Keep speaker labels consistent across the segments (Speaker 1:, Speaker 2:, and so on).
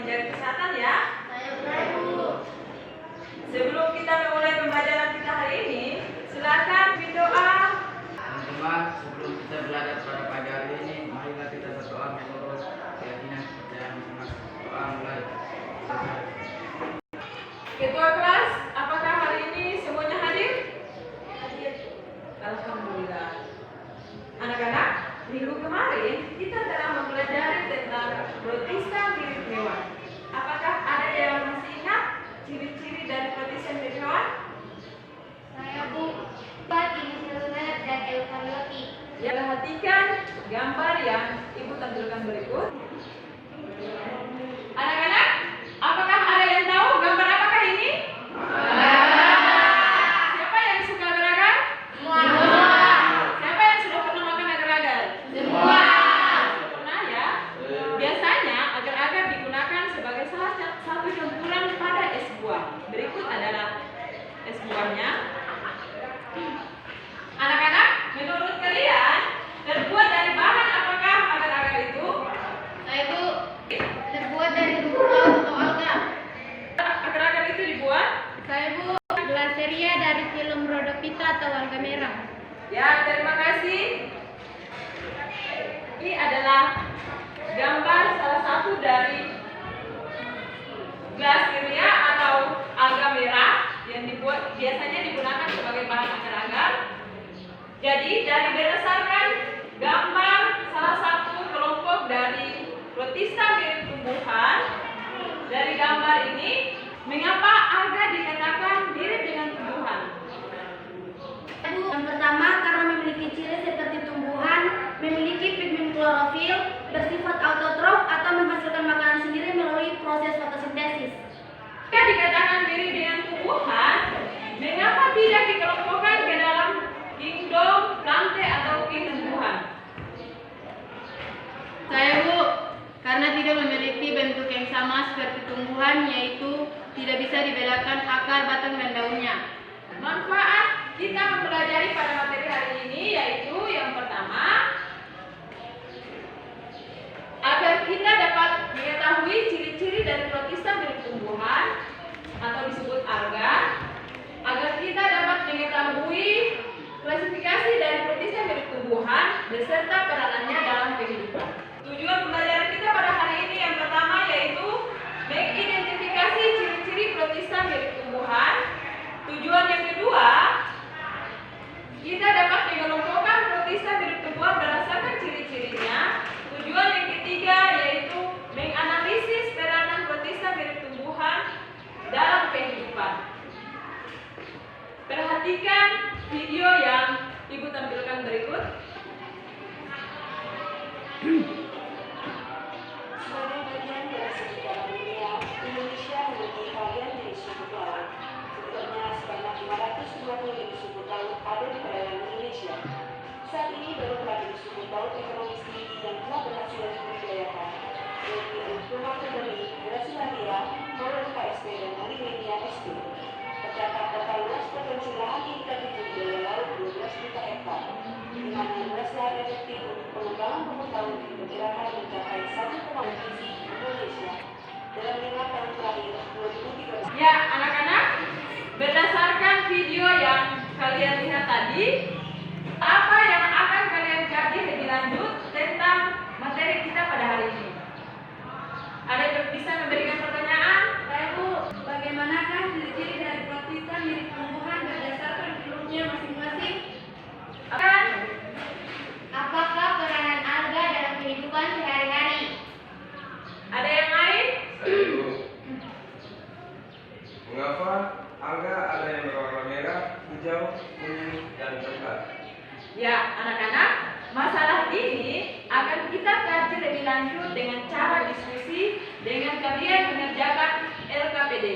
Speaker 1: menjaga kesehatan ya.
Speaker 2: Saya Bu.
Speaker 1: Sebelum kita memulai pembelajaran kita hari ini, silakan berdoa.
Speaker 3: Teman-teman, sebelum kita belajar pada pagi hari ini, marilah kita berdoa menurut keyakinan kepercayaan masing-masing. Doa mulai.
Speaker 1: Ketua kelas, apakah hari ini semuanya hadir? Hadir. Alhamdulillah. Anak-anak, minggu kemarin kita telah mempelajari tentang protista mirip hewan. Apakah ada yang masih ingat ciri-ciri dari protista mirip hewan?
Speaker 2: Saya Bu. Unicellular dan eukariotik.
Speaker 1: Ya, perhatikan gambar yang Ibu tampilkan berikut. Anak-anak, apakah ada yang tahu gambar apakah ini? Siapa yang suka agar-agar?
Speaker 2: Semua.
Speaker 1: Siapa yang sudah pernah makan agar-agar?
Speaker 2: Semua.
Speaker 1: Sudah pernah ya? Biasanya agar-agar digunakan sebagai salah satu campuran pada es buah. Berikut adalah es buahnya. Anak-anak, menurut kalian terbuat dari bahan apakah agar-agar itu?
Speaker 2: Saya Bu. Terbuat dari rumput laut atau alga.
Speaker 1: Agar-agar itu dibuat?
Speaker 2: Saya Bu. Glaseria dari film Rhodophyta atau alga merah.
Speaker 1: Ya, terima kasih. Ini adalah gambar salah satu dari glaseria atau alga merah yang biasanya digunakan sebagai bahan agar-agar. Jadi, dari berdasarkan gambar salah satu kelompok dari protista mirip tumbuhan, dari gambar ini, mengapa alga dikatakan mirip dengan tumbuhan?
Speaker 2: Yang pertama, karena memiliki ciri seperti tumbuhan, memiliki pigmen klorofil, bersifat autotrof atau menghasilkan makanan sendiri melalui proses fotosintesis.
Speaker 1: Jika dikatakan mirip dengan tumbuhan, mengapa tidak dikelompokkan ke dalam kingdom plante atau kingdom tumbuhan?
Speaker 4: Saya Bu, karena tidak memiliki bentuk yang sama seperti tumbuhan, yaitu tidak bisa dibedakan akar, batang, dan daunnya.
Speaker 1: Manfaat kita mempelajari pada materi hari ini yaitu yang pertama, agar kita dapat mengetahui ciri-ciri dari protista mirip tumbuhan atau disebut alga, agar kita dapat mengetahui klasifikasi dari protista mirip tumbuhan beserta peranannya dalam kehidupan. Tujuan pembelajaran kita pada hari ini yang pertama yaitu mengidentifikasi ciri-ciri protista mirip tumbuhan. Tujuan yang kedua, kita dapat mengelompokkan protista mirip tumbuhan berdasarkan ciri-cirinya. Tujuan yang ketiga yaitu menganalisis peranan protista mirip tumbuhan dalam kehidupan. Perhatikan video yang Ibu tampilkan berikut.
Speaker 5: Sebagai bagian dari suku dalam dunia, Indonesia memiliki bagian dari suku laut. Sebenarnya sebanyak 520 suku laut ada di perairan Indonesia. Saat ini baru terdapat suku laut ekonomis tinggi yang telah berhasil dibudidayakan, yaitu Rumah Kendali, Grasilandia, Molen KSP, dan Alimenia SP. Terdapat total luas potensi lahan indikatif budidaya laut 12 juta hektar, di mana luas lahan efektif untuk pengembangan rumput laut diperkirakan mencapai 1,5 gizi Indonesia dalam 5 tahun terakhir 2013.
Speaker 1: Ya, anak-anak, berdasarkan video yang kalian lihat tadi, apa yang akan kalian kaji lebih lanjut tentang materi kita pada hari ini? Ada yang bisa memberikan pertanyaan?
Speaker 2: Saya Bu. Bagaimanakah ciri-ciri dari protista mirip tumbuhan berdasarkan filmnya masing-masing?
Speaker 1: Akan
Speaker 2: Apakah peranan alga dalam kehidupan sehari-hari?
Speaker 1: ada yang lain?
Speaker 6: Saya Bu. Mengapa alga ada yang berwarna merah, hijau, kuning, dan coklat?
Speaker 1: Ya, anak-anak, masalah ini akan kita kaji lebih lanjut dengan cara diskusi dengan kalian mengerjakan LKPD.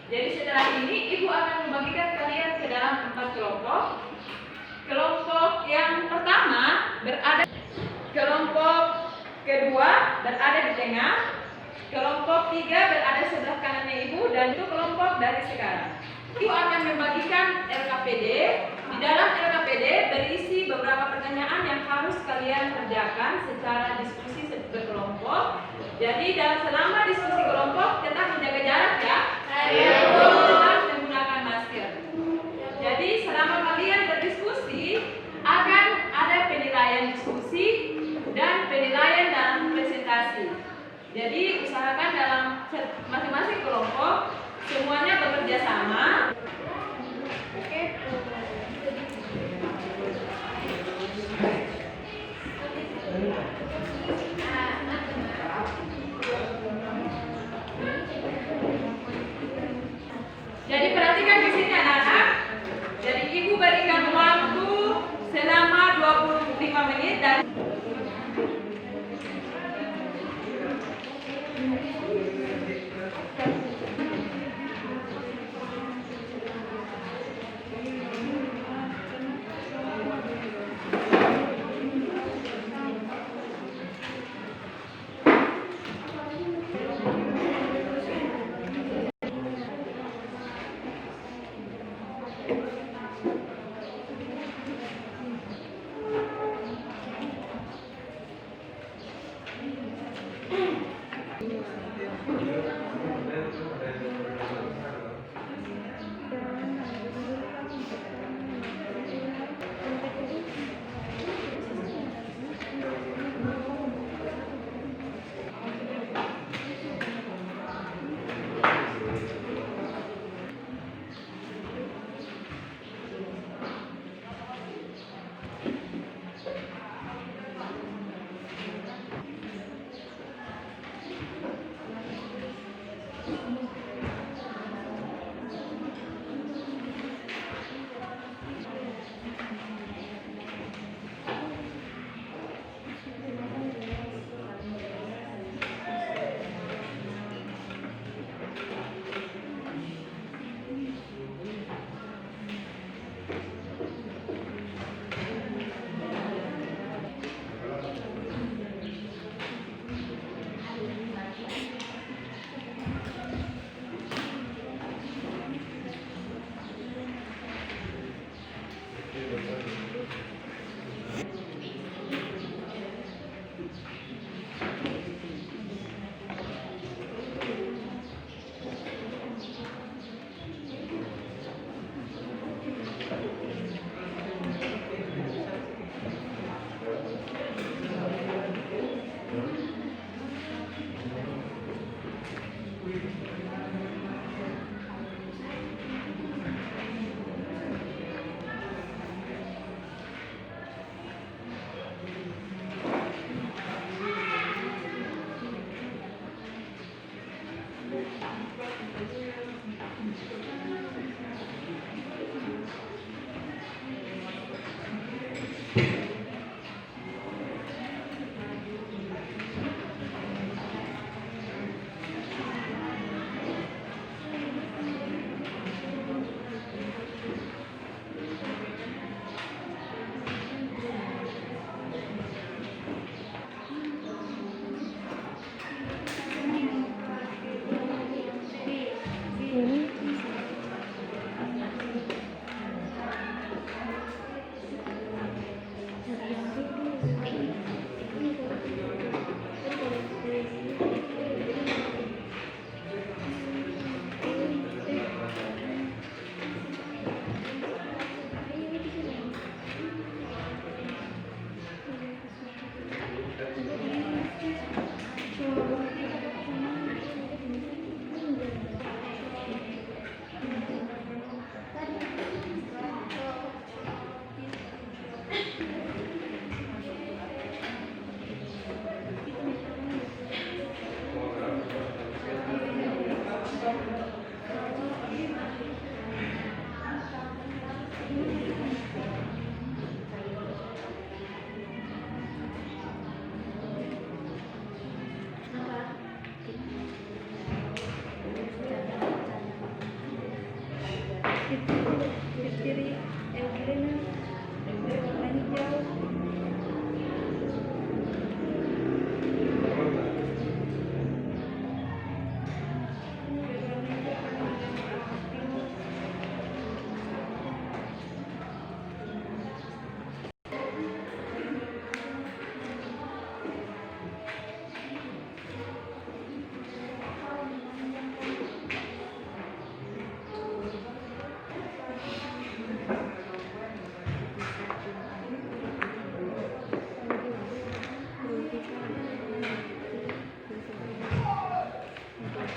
Speaker 1: Jadi setelah ini Ibu akan membagikan kalian ke dalam 4 kelompok. Kelompok yang pertama berada, kelompok kedua berada di tengah, kelompok 3 berada sebelah kanannya Ibu, dan itu kelompok dari sekarang. Ibu akan membagikan LKPD. Di dalam LKPD berisi beberapa pertanyaan yang harus kalian kerjakan secara diskusi berkelompok. Jadi selama diskusi kelompok tetap menjaga jarak ya. Tetap menggunakan masker. Jadi selama kalian berdiskusi akan ada penilaian diskusi dan penilaian dalam presentasi. Jadi usahakan dalam masing-masing kelompok semuanya bekerja sama. Jadi perhatikan di sini anak-anak. Jadi ibu berikan waktu selama 25 menit dan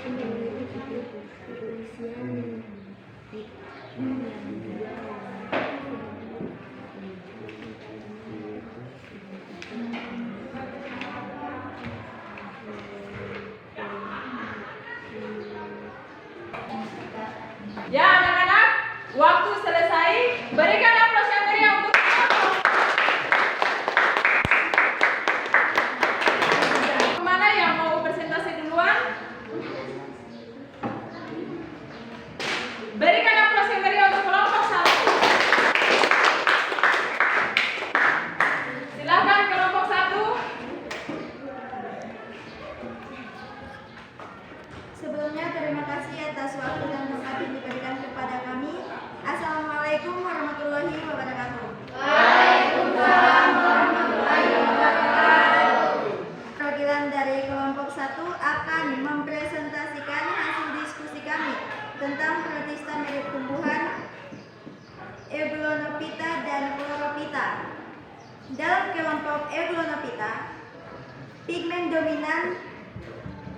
Speaker 1: Ya anak-anak, waktu selesai. Berikan aplaus yang meriah untuk kemana yang mau presentasi duluan? Berikan aplaus yang meriah untuk kelompok 1. Silakan kelompok 1.
Speaker 2: Sebelumnya terima kasih atas waktu dan tempat yang diberikan kepada kami. Assalamualaikum warahmatullahi wabarakatuh. Waalaikumsalam warahmatullahi wabarakatuh. Perwakilan dari kelompok 1 akan mempresentasikan hasil diskusi kami tentang protista mirip tumbuhan Euglonophita dan Chlorophyta. Dalam kelompok Euglonophita, pigmen dominan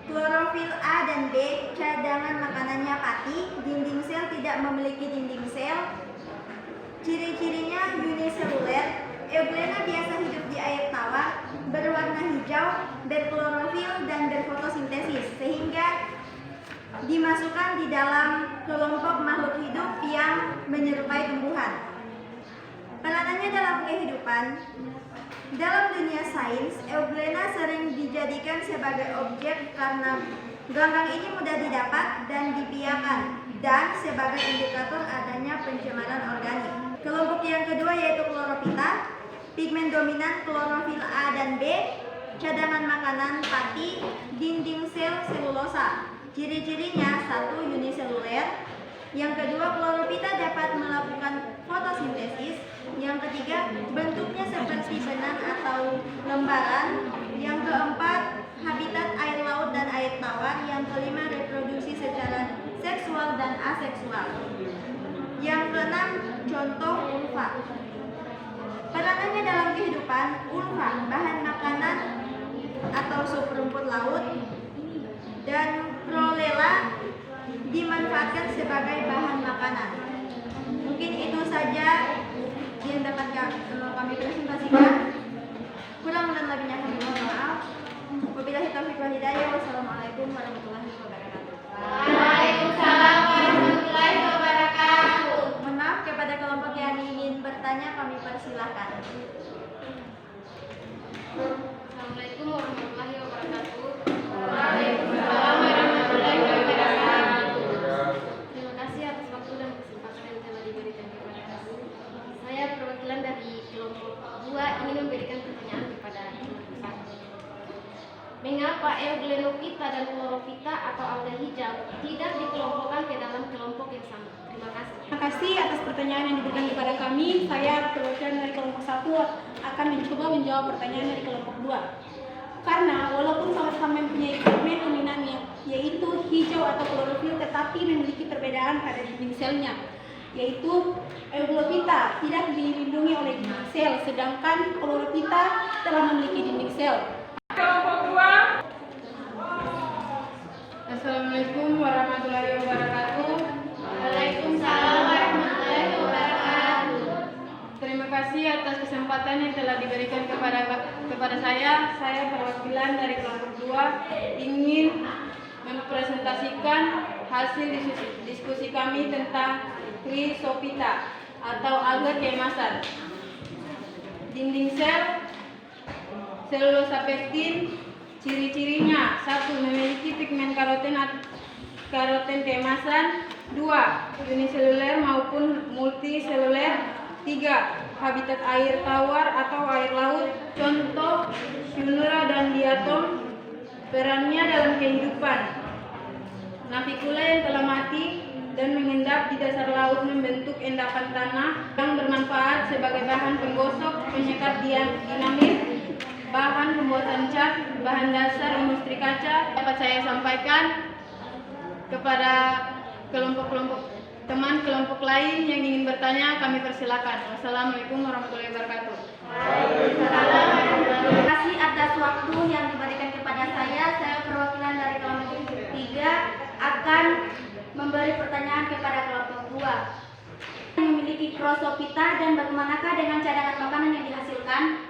Speaker 2: klorofil A dan B, cadangan makanannya pati, dinding sel tidak memiliki dinding sel. Ciri-cirinya uniseluler. Euglena biasa hidup di air tawar, berwarna hijau, berklorofil dan berfotosintesis, sehingga dimasukkan di dalam kelompok makhluk hidup yang menyerupai tumbuhan. Peranannya dalam kehidupan. Dalam dunia sains, Euglena sering dijadikan sebagai objek karena ganggang ini mudah didapat dan dipiahkan, dan sebagai indikator adanya pencemaran organik. Kelompok yang kedua yaitu Chlorophyta, pigmen dominan klorofil A dan B, cadangan makanan pati, dinding sel selulosa. Ciri-cirinya: 1. Uniseluler. Yang kedua, Chlorophyta dapat melakukan fotosintesis. Yang ketiga, bentuknya seperti benang atau lembaran. Yang keempat, habitat air laut dan air tawar. Yang kelima, reproduksi secara seksual dan aseksual. Yang keenam, contoh ulva. Peranannya dalam kehidupan. Ulva, bahan makanan atau sup rumput laut, dan Prolela dimanfaatkan sebagai bahan makanan. Mungkin itu saja yang dapat kami presentasikan. Kurang dan lebihnya kami mohon maaf. Wabillahi taufiq wal hidayah. Wassalamualaikum warahmatullahi wabarakatuh.
Speaker 4: Waalaikumsalam warahmatullahi wabarakatuh.
Speaker 2: Mohon maaf, kepada kelompok yang ingin bertanya kami persilahkan.
Speaker 4: Assalamualaikum warahmatullahi wabarakatuh. Waalaikumsalam warahmatullahi wabarakatuh. Terima kasih atas waktu dan kesempatan yang telah diberikan kepada kami. Saya perwakilan dari kelompok 2 ingin memberikan pertanyaan kepada kelompok 1. Mengapa Euglonophita dan Chlorophyta atau alga hijau tidak dikelompokkan ke dalam kelompok yang sama? Terima kasih.
Speaker 7: Terima kasih atas pertanyaan yang diberikan kepada kami. Saya perwakilan dari kelompok 1 akan mencoba menjawab pertanyaan dari kelompok 2. Karena walaupun sama-sama mempunyai pigmen dominannya, yaitu hijau atau klorofil, tetapi memiliki perbedaan pada dinding selnya, yaitu Euglonophita tidak dilindungi oleh dinding sel, sedangkan Chlorophyta telah memiliki dinding sel.
Speaker 1: Kelompok 2.
Speaker 4: Assalamualaikum warahmatullahi wabarakatuh. Waalaikumsalam warahmatullahi wabarakatuh. Terima kasih atas kesempatan yang telah diberikan kepada saya. Saya perwakilan dari kelompok 2 ingin mempresentasikan hasil diskusi kami tentang Chrysophyta atau alga keemasan. Dinding sel selulosa pektin. Ciri-cirinya: 1. Memiliki pigmen karoten keemasan. 2. Uniseluler maupun multiseluler. 3. Habitat air tawar atau air laut. Contoh Cynura dan diatom. Perannya dalam kehidupan: navikula yang telah mati dan mengendap di dasar laut membentuk endapan tanah yang bermanfaat sebagai bahan penggosok, penyekat dinamit, bahan pembuatan cat, bahan dasar industri kaca. Dapat saya sampaikan kepada kelompok-kelompok teman kelompok lain yang ingin bertanya, kami persilakan. Wassalamualaikum warahmatullahi wabarakatuh.
Speaker 2: Terima kasih atas waktu yang diberikan kepada saya. Saya perwakilan dari kelompok 3 bagaimanakah dengan cadangan makanan yang dihasilkan?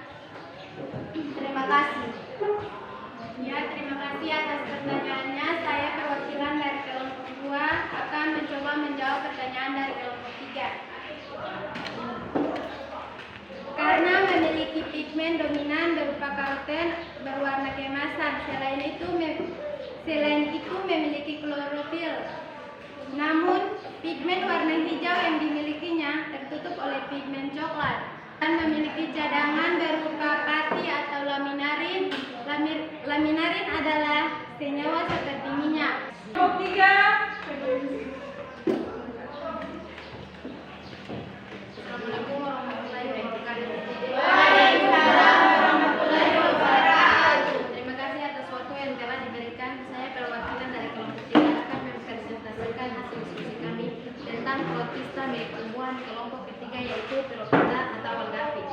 Speaker 2: Terima kasih.
Speaker 8: Ya, terima kasih atas pertanyaannya. Saya perwakilan dari kelompok 2 akan mencoba menjawab pertanyaan dari kelompok 3. Karena memiliki pigmen dominan berupa karoten berwarna keemasan, selain itu memiliki klorofil. Namun, pigmen warna hijau yang dimilikinya tertutup oleh pigmen coklat dan memiliki cadangan berupa pati atau laminarin. Laminarin adalah senyawa seperti minyak.
Speaker 1: Kelompok 3.
Speaker 2: Assalamualaikum warahmatullahi wabarakatuh. Terima kasih atas waktu yang telah diberikan. Saya perwakilan dari kelompok 3 akan mempresentasikan hasil diskusi kami tentang protista milik tumbuhan kelompok ketiga, yaitu Pyrrhophyta atau alga api.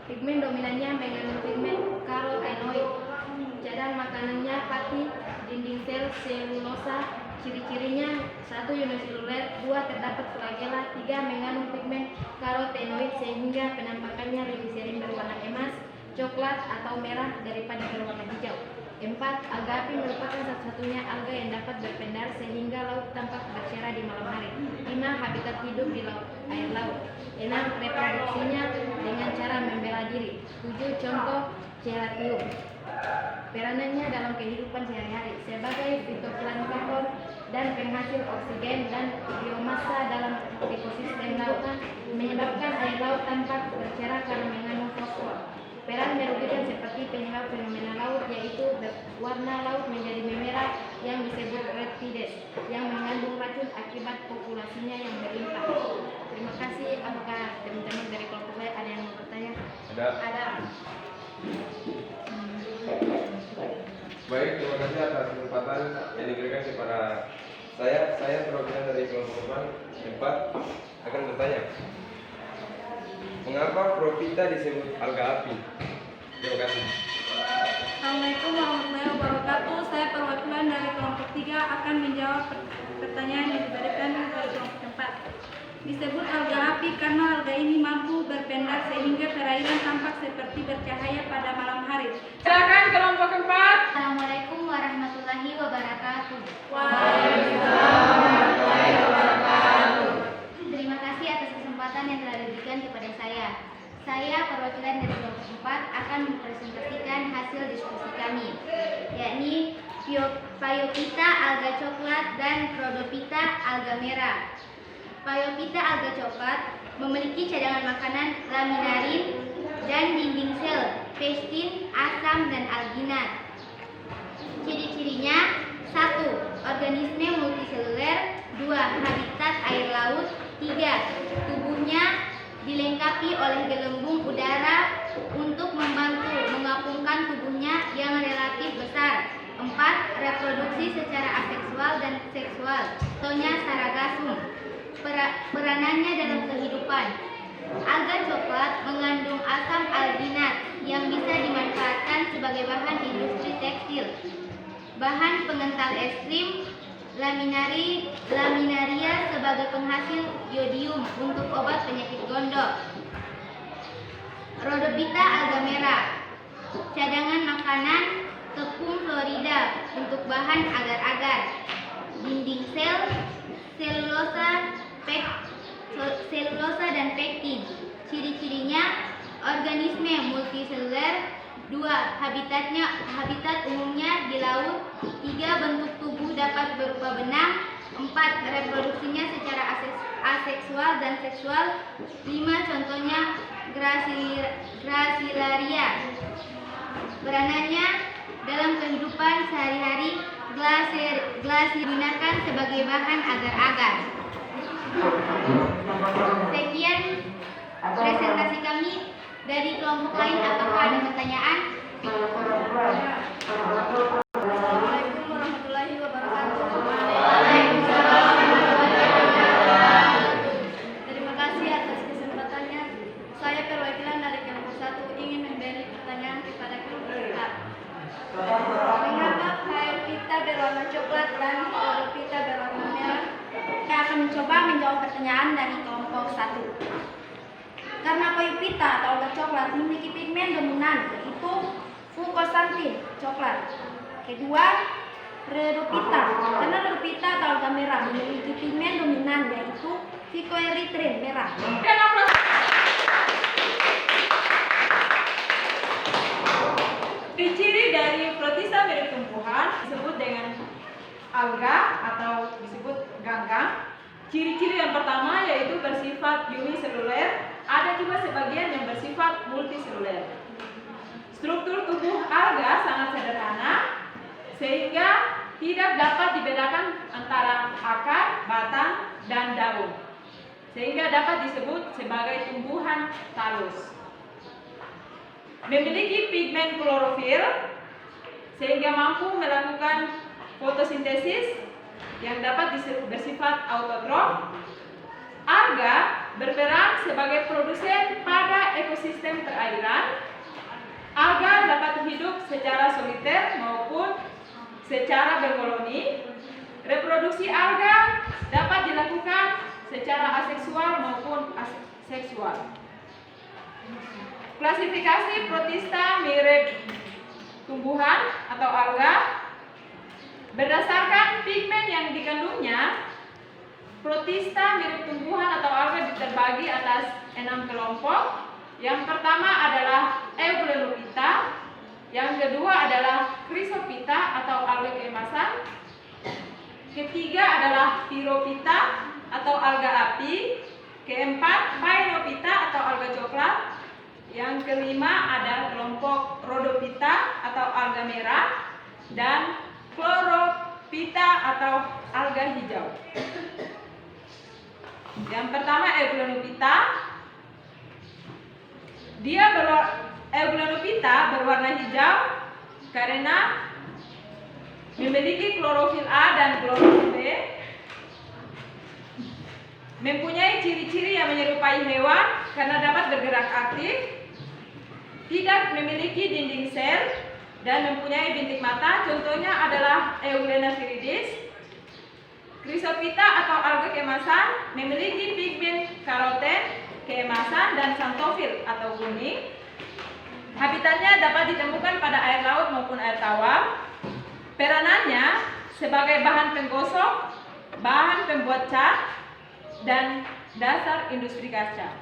Speaker 2: Pigmen dominannya mengandung pigmen karotenoid. Cadang makanannya pati, dinding sel selulosa. Ciri-cirinya 1. Uniseluler, 2. Terdapat flagela, 3. Mengandung pigmen karotenoid sehingga penampakannya lebih sering berwarna emas, coklat atau merah daripada berwarna hijau. 4. Alga api merupakan satu-satunya alga yang dapat berpendar sehingga laut tampak bercerah di malam hari. 5. Habitat hidup di air laut. 6. Reproduksinya dengan cara membela diri. 7. Contoh Chelatium. Peranannya dalam kehidupan sehari-hari sebagai fitoplankton dan penghasil oksigen dan biomasa dalam ekosistem lautan, menyebabkan air laut tampak bercerah karena mengandung fosfor. Peran merugikan seperti penyebab fenomena laut, yaitu warna laut menjadi memerah yang disebut red tides, yang mengandung racun akibat populasinya yang berlimpah. Terima kasih. Apakah teman-teman dari kelompok lain ada yang mau bertanya? Ada.
Speaker 6: Baik, terima kasih atas kesempatan yang diberikan kepada saya. Saya perwakilan dari kelompok 4 akan bertanya, mengapa Pyrrhophyta disebut alga api? Terima kasih.
Speaker 4: Assalamualaikum warahmatullahi wabarakatuh. Saya perwakilan dari kelompok 3 akan menjawab pertanyaan yang diberikan dari kelompok 4. Disebut alga api karena alga ini mampu berpendar sehingga perairan tampak seperti bercahaya pada malam hari.
Speaker 1: Silakan kelompok 4.
Speaker 2: Assalamualaikum warahmatullahi wabarakatuh. Terima kasih atas kesempatan yang telah diberikan kepada saya. Saya perwakilan dari kelompok 4 akan mempresentasikan hasil diskusi kami, yakni Pyrrhophyta alga coklat dan Rhodophyta alga merah. Pyrrhophyta alga coklat memiliki cadangan makanan laminarin dan dinding sel pektin, asam, dan alginat. Ciri-cirinya: 1. Organisme multiseluler. 2. Habitat air laut. 3. Tubuhnya dilengkapi oleh gelembung udara untuk membantu mengapungkan tubuhnya yang relatif besar. 4. Reproduksi secara aseksual dan seksual. Contohnya Sargassum. Peranannya dalam kehidupan: alga coklat mengandung asam alginat yang bisa dimanfaatkan sebagai bahan industri tekstil, bahan pengental es krim, laminaria sebagai penghasil iodium untuk obat penyakit gondok. Rhodophyta alga merah, cadangan makanan tepung Florida untuk bahan agar-agar, dinding sel, selulosa dan pektin. Ciri-cirinya: organisme multiseluler. 2. Habitat umumnya di laut. 3. Bentuk tubuh dapat berupa benang. 4. Reproduksinya secara aseksual dan seksual. 5. Contohnya Gracilaria. Peranannya dalam kehidupan sehari-hari: gelas digunakan sebagai bahan agar-agar. Sekian presentasi kami. Dari kelompok lain, apakah ada pertanyaan?
Speaker 8: Assalamualaikum warahmatullahi wabarakatuh. Terima kasih atas kesempatannya. Saya perwakilan dari kelompok 1 ingin memberi pertanyaan kepada kelompok 4. Mengapa Pyrrhophyta berwarna coklat dan Rhodophyta berwarna merah?
Speaker 2: Saya akan mencoba menjawab pertanyaan dari kelompok 1. Karena kayu pita atau alga coklat memiliki pigmen dominan yaitu fucoxanthin coklat. Kedua, rhodophyta. Karena rhodophyta atau alga merah memiliki pigmen dominan yaitu phycoerythrin merah.
Speaker 1: Ciri-ciri dari protista mirip tumbuhan disebut dengan alga atau disebut ganggang. Ciri-ciri yang pertama yaitu bersifat uniseluler, ada juga sebagian yang bersifat multiseluler. Struktur tubuh alga sangat sederhana sehingga tidak dapat dibedakan antara akar, batang, dan daun, sehingga dapat disebut sebagai tumbuhan talus. Memiliki pigmen klorofil sehingga mampu melakukan fotosintesis yang dapat bersifat autotrof. Alga berperan sebagai produsen pada ekosistem perairan. Alga dapat hidup secara soliter maupun secara berkoloni. Reproduksi alga dapat dilakukan secara aseksual maupun seksual. Klasifikasi protista mirip tumbuhan atau alga berdasarkan pigmen yang dikandungnya. Protista mirip tumbuhan atau alga terbagi atas 6 kelompok. Yang pertama adalah Euglenophyta, yang kedua adalah Chrysophyta atau alga keemasan, ketiga adalah Pyrophyta atau alga api, keempat Phainophyta atau alga coklat, yang kelima ada kelompok Rhodophyta atau alga merah, dan Chlorophyta atau alga hijau. Yang pertama Euglenophyta. Euglenophyta berwarna hijau karena memiliki klorofil A dan klorofil B. Mempunyai ciri-ciri yang menyerupai hewan karena dapat bergerak aktif, tidak memiliki dinding sel, dan mempunyai bintik mata. Contohnya adalah Euglena viridis. Chrysophyta atau alga keemasan memiliki pigmen karoten, keemasan, dan xanthofil atau kuning. Habitatnya dapat ditemukan pada air laut maupun air tawar. Peranannya sebagai bahan penggosok, bahan pembuat cat, dan dasar industri kaca.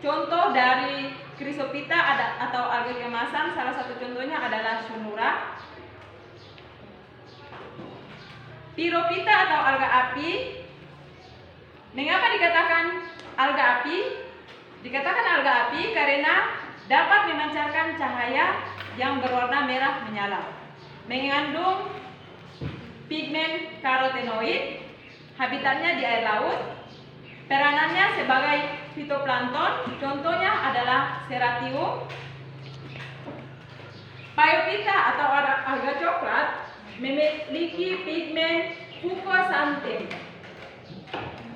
Speaker 1: Contoh dari Chrysophyta atau alga keemasan, salah satu contohnya adalah Shunura. Pyrophyta atau alga api. Mengapa dikatakan alga api? Dikatakan alga api karena dapat memancarkan cahaya yang berwarna merah menyala. Mengandung pigmen karotenoid. Habitatnya di air laut. Peranannya sebagai fitoplankton, contohnya adalah Serratium. Phainophyta atau alga coklat memiliki pigmen fucoxanthin.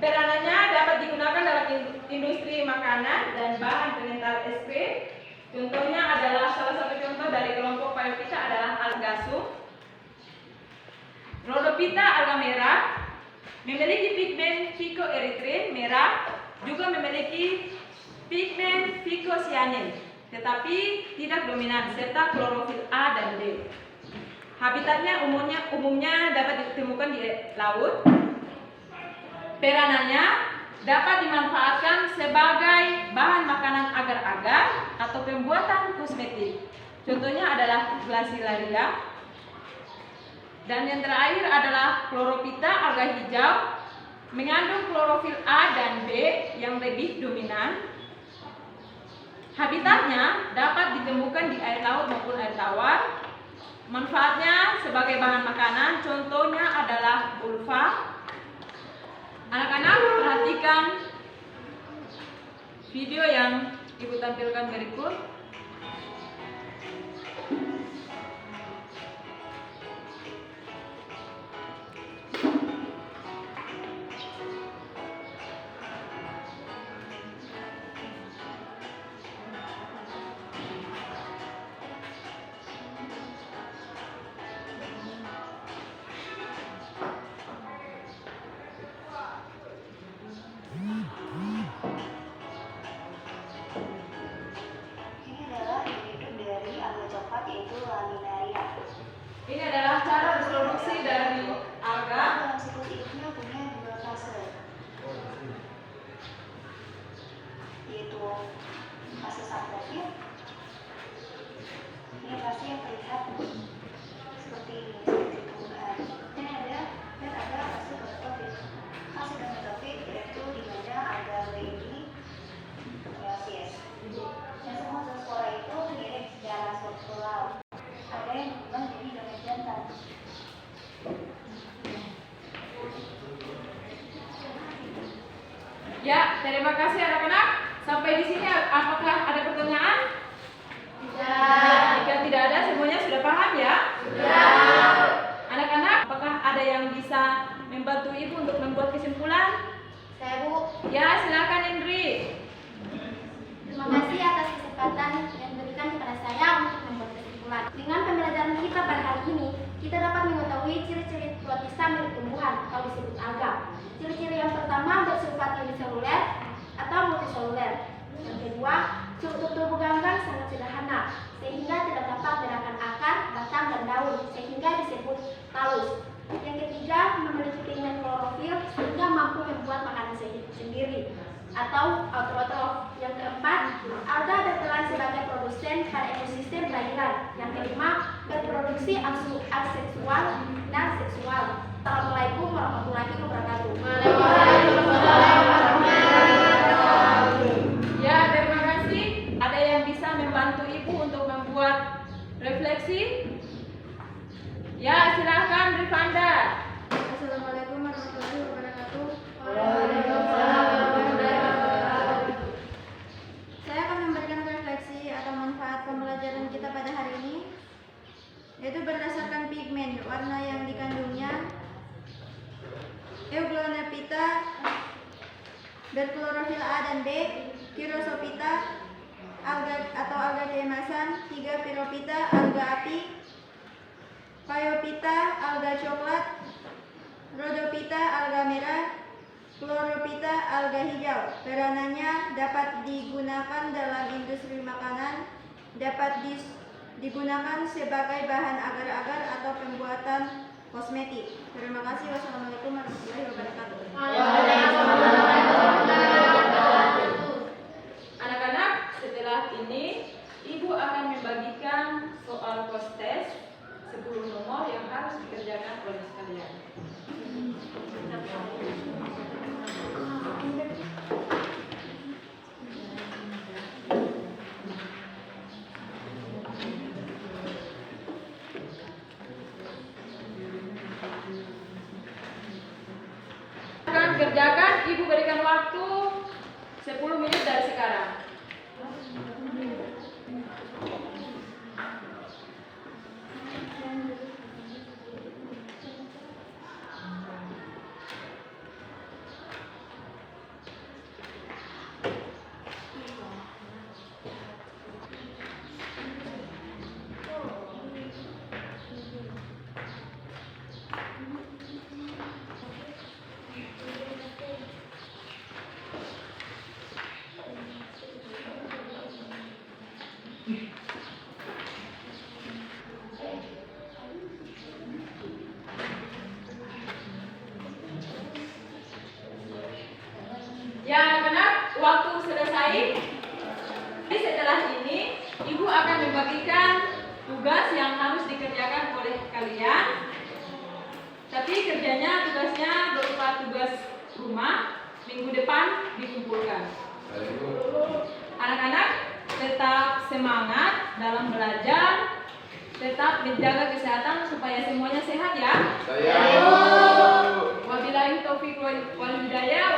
Speaker 1: Peranannya dapat digunakan dalam industri makanan dan bahan pengental es krim. Contohnya adalah salah satu contoh dari kelompok Phainophyta adalah Algasum. Rhodophyta alga merah memiliki pigmen phycoerythrin merah, juga memiliki pigmen phycocyanin, tetapi tidak dominan, serta klorofil A dan D. Habitatnya umumnya dapat ditemukan di laut. Peranannya dapat dimanfaatkan sebagai bahan makanan agar-agar atau pembuatan kosmetik. Contohnya adalah Glacilaria. Dan yang terakhir adalah Chlorophyta alga hijau, mengandung klorofil A dan B yang lebih dominan. Habitatnya dapat ditemukan di air laut maupun air tawar. Manfaatnya sebagai bahan makanan, contohnya adalah ulva. Anak-anak perhatikan video yang Ibu tampilkan berikut. Ya, terima kasih anak-anak. Sampai di sini apakah ada pertanyaan? Jika tidak ada, semuanya sudah paham ya? Anak-anak, apakah ada yang bisa membantu ibu untuk membuat kesimpulan?
Speaker 2: Saya Bu.
Speaker 1: Ya, silakan Indri.
Speaker 2: Terima kasih atas kesempatan yang diberikan kepada saya untuk membuat kesimpulan. Dengan pembelajaran kita pada hari ini, kita dapat mengetahui ciri-ciri protisme milik tumbuhan atau disebut alga. Ciri-ciri yang pertama bersifat uniseluler atau multiseluler. Yang kedua, struktur tubuh ganggang sangat sederhana sehingga tidak dapat bedakan akar, batang, dan daun sehingga disebut talus. Yang ketiga, memiliki pigmen klorofil sehingga mampu membuat makanan sendiri atau autotrof. Yang keempat, alga berperan sebagai produsen pada ekosistem perairan. Yang kelima, berproduksi aseksual dan seksual. Assalamualaikum warahmatullahi wabarakatuh.
Speaker 1: Ya, terima kasih. Ada yang bisa membantu ibu untuk membuat refleksi? Ya, silakan Rifanda.
Speaker 8: Assalamualaikum warahmatullahi wabarakatuh. Saya akan memberikan refleksi atau manfaat pembelajaran kita pada hari ini, yaitu berdasarkan pigmen warna yang dikandungnya. Euglonepita berklorofil A dan B, Chirosopita alga atau alga keemasan, 3 Pyropita alga api, Phaeophyta alga coklat, Rhodophyta alga merah, Chlorophyta alga hijau. Peranannya dapat digunakan dalam industri makanan, dapat digunakan sebagai bahan agar-agar atau pembuatan kosmetik. Terima kasih. Wassalamualaikum warahmatullahi wabarakatuh.
Speaker 1: Anak-anak, setelah ini ibu akan membagikan soal post-test 10 nomor yang harus dikerjakan oleh sekalian. Akan kerjakan, ibu berikan waktu 10 menit dari sekarang. Ya anak-anak, waktu selesai. Jadi setelah ini, ibu akan membagikan tugas yang harus dikerjakan oleh kalian. Tapi tugasnya berupa tugas rumah. Minggu depan dikumpulkan. Anak-anak tetap semangat dalam belajar, tetap menjaga kesehatan supaya semuanya sehat ya. Wabillahi taufiq wal hidayah.